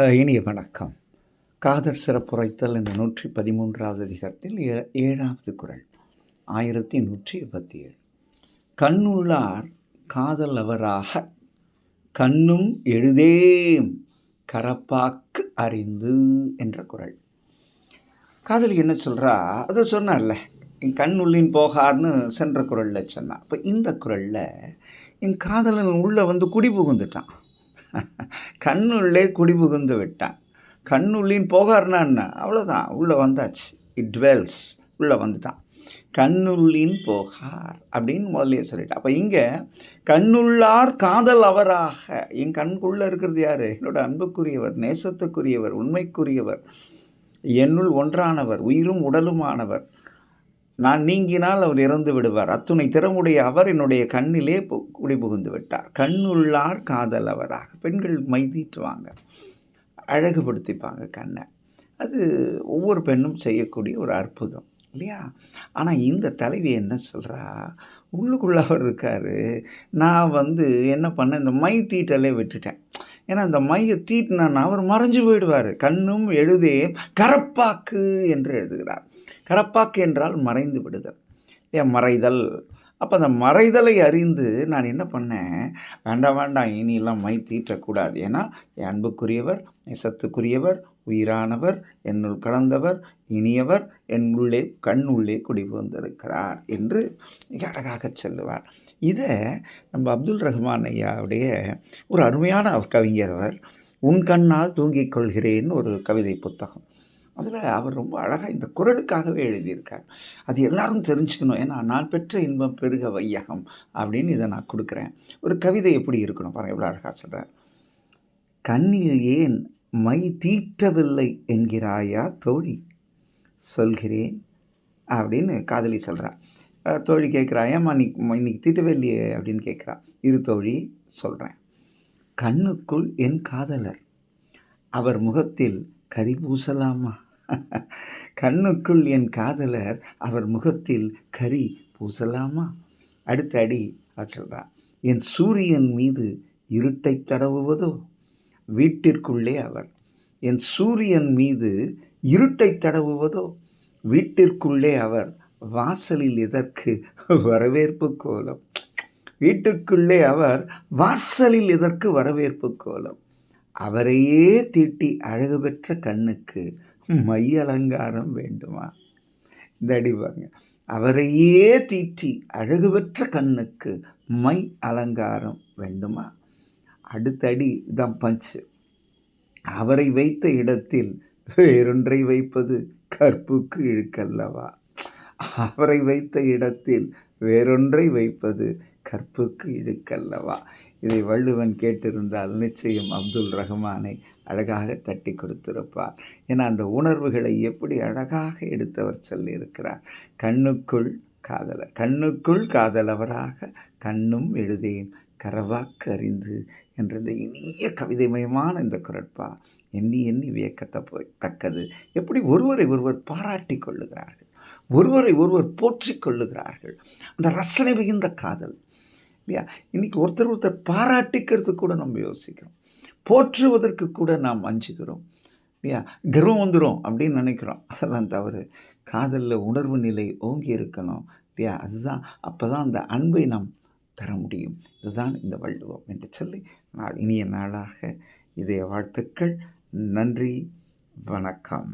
இனிய வணக்கம். காதற் சிறப்புரைத்தல் என்ற 113வது அதிகாரத்தில் 7வது குறள் 1127. கண்ணுள்ளார் காதல் அவராக கண்ணும் எழுதேம் கரப்பாக்கு அறிந்து என்ற குறள். காதலி என்ன சொல்றா? அதை சொன்னார்ல, என் கண்ணுள்ளின் போகார்னு சென்ற குறள்ல சொன்னா. இப்போ இந்த குறள்ல என் காதலன் உள்ள வந்து குடி புகுந்துட்டான். கண்ணுள்ளே குடி புகுந்து விட்டான். கண்ணுள்ளின் போகார்னா என்ன? அவ்வளோதான், உள்ள வந்தாச்சு. இட் டுவெல்ஸ், உள்ள வந்துட்டான். கண்ணுள்ளின் போகார் அப்படின்னு முதல்ல சொல்லிட்டான். அப்போ இங்கே கண்ணுள்ளார் காதல் அவராக, என் கண்குள்ள இருக்கிறது யாரு? என்னோட அன்புக்குரியவர், நேசத்துக்குரியவர், உண்மைக்குரியவர், என்னுள் ஒன்றானவர், உயிரும் உடலுமானவர். நான் நீங்கினால் அவர் இறந்து விடுவார். அத்துணை திறமுடைய அவர் என்னுடைய கண்ணிலே குடி புகுந்து விட்டார். கண்ணுள்ளார் காதல் அவராக. பெண்கள் மைதீட்டுவாங்க, அழகுபடுத்திப்பாங்க கண்ணை. அது ஒவ்வொரு பெண்ணும் செய்யக்கூடிய ஒரு அற்புதம் இல்லையா? ஆனால் இந்த தலைவி என்ன சொல்கிறா? உள்ளுக்குள்ள அவர் இருக்காரு. நான் என்ன பண்ணேன், இந்த மை தீட்டலே விட்டுட்டேன். ஏன்னா இந்த மையை தீட்டினா அவர் மறைஞ்சு போயிடுவார். கண்ணும் எழுதே கரப்பாக்கு என்று எழுதுகிறார். கரப்பாக்கு என்றால் மறைந்து விடுதல், மறைதல். அப்போ அந்த மறைதலை அறிந்து நான் என்ன பண்ணேன், வேண்டாம் இனியெல்லாம் மை தீட்டக்கூடாது. ஏன்னா என் அன்புக்குரியவர், நேசத்துக்குரியவர், உயிரானவர், என்னுள் கலந்தவர், இனியவர், என் உள்ளே கண்ணுள்ளே குடிபுகுந்திருக்கிறார் என்று மிக அழகாக சொல்லுவார். இதை நம்ம அப்துல் ரஹ்மான் ஐயாவுடைய ஒரு அருமையான கவிஞர் அவர் உன் கண்ணால் தூங்கிக் கொள்கிறேன்னு ஒரு கவிதை புத்தகம். அதில் அவர் ரொம்ப அழகாக இந்த குறளுக்காகவே எழுதியிருக்கார். அது எல்லாரும் தெரிஞ்சுக்கணும். ஏன்னா நான் பெற்ற இன்பம் பெருக வையகம் அப்படின்னு இதை நான் கொடுக்குறேன். ஒரு கவிதை எப்படி இருக்கணும் பாருங்கள், எவ்வளோ அழகாக சொல்கிறார். கண்ணில் ஏன் மை தீட்டவில்லை என்கிறாயா தோழி, சொல்கிறேன் அப்படின்னு காதலி சொல்கிறா. தோழி கேட்குறா, ஏம்மா இன்னைக்கு தீட்டவே இல்லையே அப்படின்னு கேட்குறா. இரு தோழி சொல்கிறேன். கண்ணுக்குள் என் காதலர், அவர் முகத்தில் கரி பூசலாமா? கண்ணுக்குள் என் காதலர், அவர் முகத்தில் கரி பூசலாமா? அடுத்த அடி சொல்றார். என் சூரியன் மீது இருட்டை தடவுவதோ? வீட்டிற்குள்ளே அவர். என் சூரியன் மீது இருட்டை தடவுவதோ? வீட்டிற்குள்ளே அவர். வாசலில் எதற்கு வரவேற்பு கோலம்? வீட்டுக்குள்ளே அவர், வாசலில் எதற்கு வரவேற்பு கோலம்? அவரையே தீட்டி அழகு பெற்ற கண்ணுக்கு மை அலங்காரம் வேண்டுமா? இந்த அடிவாங்க. அவரையே தீட்டி அழகு பெற்ற கண்ணுக்கு மை அலங்காரம் வேண்டுமா? அடுத்த அடி தான் பஞ்சு. அவரை வைத்த இடத்தில் வேறொன்றை வைப்பது கற்புக்கு இழுக்கல்லவா? அவரை வைத்த இடத்தில் வேறொன்றை வைப்பது கற்புக்கு இழுக்கல்லவா? இதை வள்ளுவன் கேட்டிருந்தால் நிச்சயம் அப்துல் ரஹ்மானை அழகாக தட்டி கொடுத்திருப்பார். ஏன்னா அந்த உணர்வுகளை எப்படி அழகாக எடுத்தவர் சொல்லியிருக்கிறார். கண்ணுக்குள் காதலர், கண்ணுக்குள் காதலவராக கண்ணும் எழுதேன் கரவாக்கு அறிந்து என்ற இந்த இனிய கவிதைமயமான இந்த குறட்பா எண்ணி எண்ணி வியக்கத்தக்கது. எப்படி ஒருவரை ஒருவர் பாராட்டி கொள்ளுகிறார்கள், ஒருவரை ஒருவர் போற்றி கொள்ளுகிறார்கள். அந்த ரசனை மிகுந்த காதல் இல்லையா? இன்னைக்கு ஒருத்தர் பாராட்டிக்கிறதுக்கு கூட நம்ம யோசிக்கிறோம், போற்றுவதற்கு கூட நாம் அஞ்சுகிறோம் இல்லையா? கர்வம் வந்துடும் அப்படின்னு நினைக்கிறோம். அதெல்லாம் தவறு. காதலில் உணர்வு நிலை ஓங்கி இருக்கணும் இல்லையா? அதுதான், அப்போதான் அந்த அன்பை நாம் தர முடியும். இதுதான் இந்த வள்ளுவம் என்று சொல்லி இனிய நாளாக இதய வாழ்த்துக்கள். நன்றி, வணக்கம்.